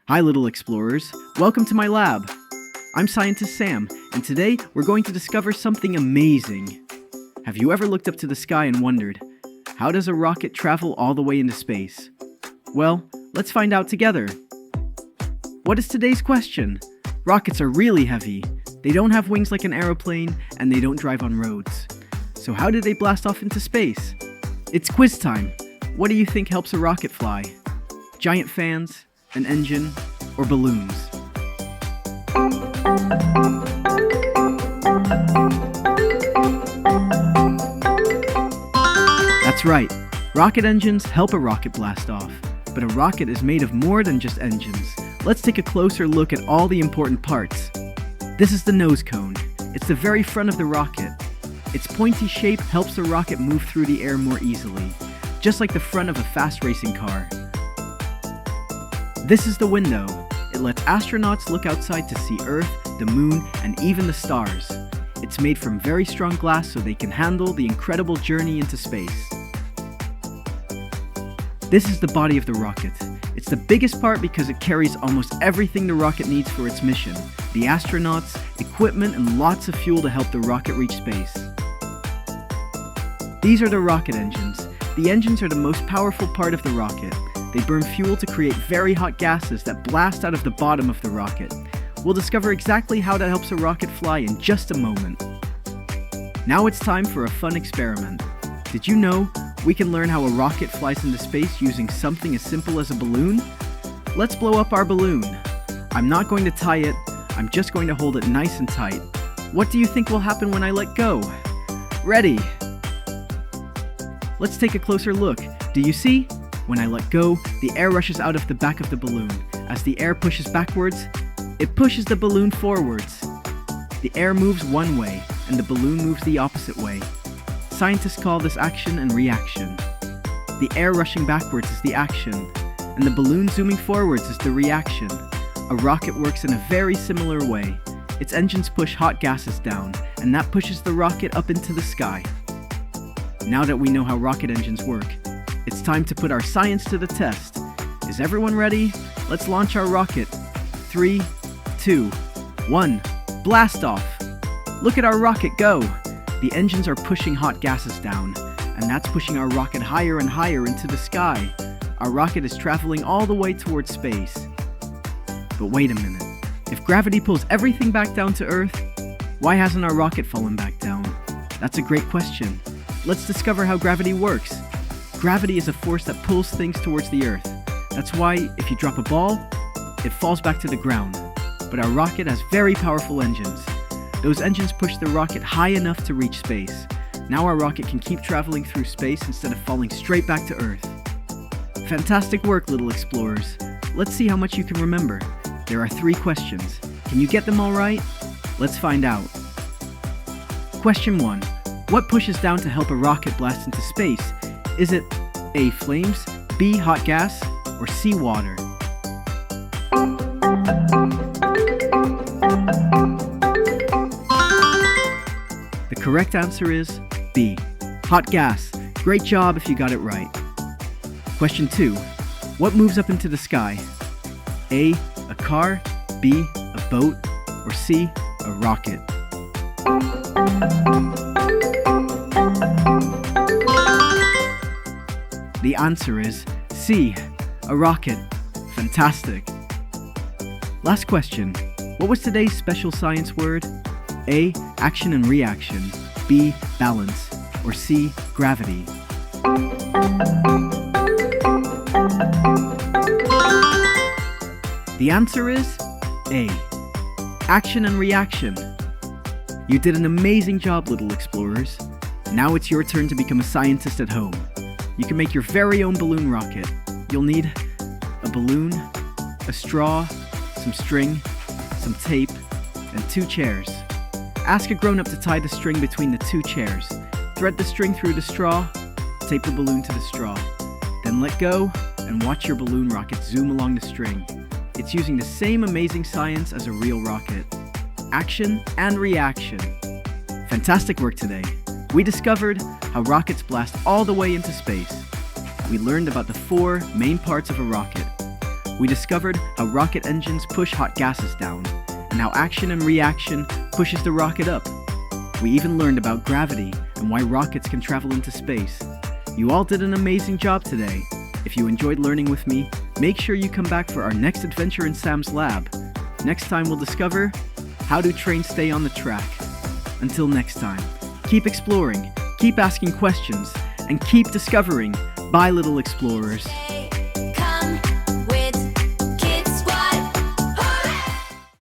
Hi little explorers, welcome to my lab. I'm Scientist Sam, and today we're going to discover something amazing. Have you ever looked up to the sky and wondered, how does a rocket travel all the way into space? Well, let's find out together. What is today's question? Rockets are really heavy. They don't have wings like an aeroplane, and they don't drive on roads. So how do they blast off into space? It's quiz time. What do you think helps a rocket fly? Giant fans, an engine, or balloons? That's right. Rocket engines help a rocket blast off. But a rocket is made of more than just engines. Let's take a closer look at all the important parts. This is the nose cone. It's the very front of the rocket. Its pointy shape helps the rocket move through the air more easily, just like the front of a fast racing car. This is the window. It lets astronauts look outside to see Earth, the moon, and even the stars. It's made from very strong glass so they can handle the incredible journey into space. This is the body of the rocket. It's the biggest part because it carries almost everything the rocket needs for its mission. The astronauts, equipment, and lots of fuel to help the rocket reach space. These are the rocket engines. The engines are the most powerful part of the rocket. They burn fuel to create very hot gases that blast out of the bottom of the rocket. We'll discover exactly how that helps a rocket fly in just a moment. Now it's time for a fun experiment. Did you know we can learn how a rocket flies into space using something as simple as a balloon? Let's blow up our balloon. I'm not going to tie it, I'm just going to hold it nice and tight. What do you think will happen when I let go? Ready? Let's take a closer look. Do you see? When I let go, the air rushes out of the back of the balloon. As the air pushes backwards, it pushes the balloon forwards. The air moves one way, and the balloon moves the opposite way. Scientists call this action and reaction. The air rushing backwards is the action, and the balloon zooming forwards is the reaction. A rocket works in a very similar way. Its engines push hot gases down, and that pushes the rocket up into the sky. Now that we know how rocket engines work, it's time to put our science to the test. Is everyone ready? Let's launch our rocket. 3, 2, 1, blast off! Look at our rocket go! The engines are pushing hot gases down, and that's pushing our rocket higher and higher into the sky. Our rocket is traveling all the way towards space. But wait a minute. If gravity pulls everything back down to Earth, why hasn't our rocket fallen back down? That's a great question. Let's discover how gravity works. Gravity is a force that pulls things towards the Earth. That's why, if you drop a ball, it falls back to the ground. But our rocket has very powerful engines. Those engines push the rocket high enough to reach space. Now our rocket can keep traveling through space instead of falling straight back to Earth. Fantastic work, little explorers. Let's see how much you can remember. There are 3 questions. Can you get them all right? Let's find out. Question 1. What pushes down to help a rocket blast into space? Is it A. Flames, B. Hot gas, or C. Water? The correct answer is B. Hot gas. Great job if you got it right. Question 2. What moves up into the sky? A. A car, B. A boat, or C. A rocket? The answer is C. A rocket. Fantastic. Last question. What was today's special science word? A. Action and reaction, B. Balance, or C. Gravity? The answer is A. Action and reaction. You did an amazing job, little explorers. Now it's your turn to become a scientist at home. You can make your very own balloon rocket. You'll need a balloon, a straw, some string, some tape, and 2 chairs. Ask a grown-up to tie the string between the 2 chairs. Thread the string through the straw, tape the balloon to the straw. Then let go and watch your balloon rocket zoom along the string. It's using the same amazing science as a real rocket. Action and reaction. Fantastic work today. We discovered how rockets blast all the way into space. We learned about the 4 main parts of a rocket: We discovered how rocket engines push hot gases down, and how action and reaction pushes the rocket up. We even learned about gravity and why rockets can travel into space. You all did an amazing job today. If you enjoyed learning with me, make sure you come back for our next adventure in Sam's lab. Next time we'll discover how do trains stay on the track. Until next time, keep exploring, keep asking questions, and keep discovering. Bye, little explorers.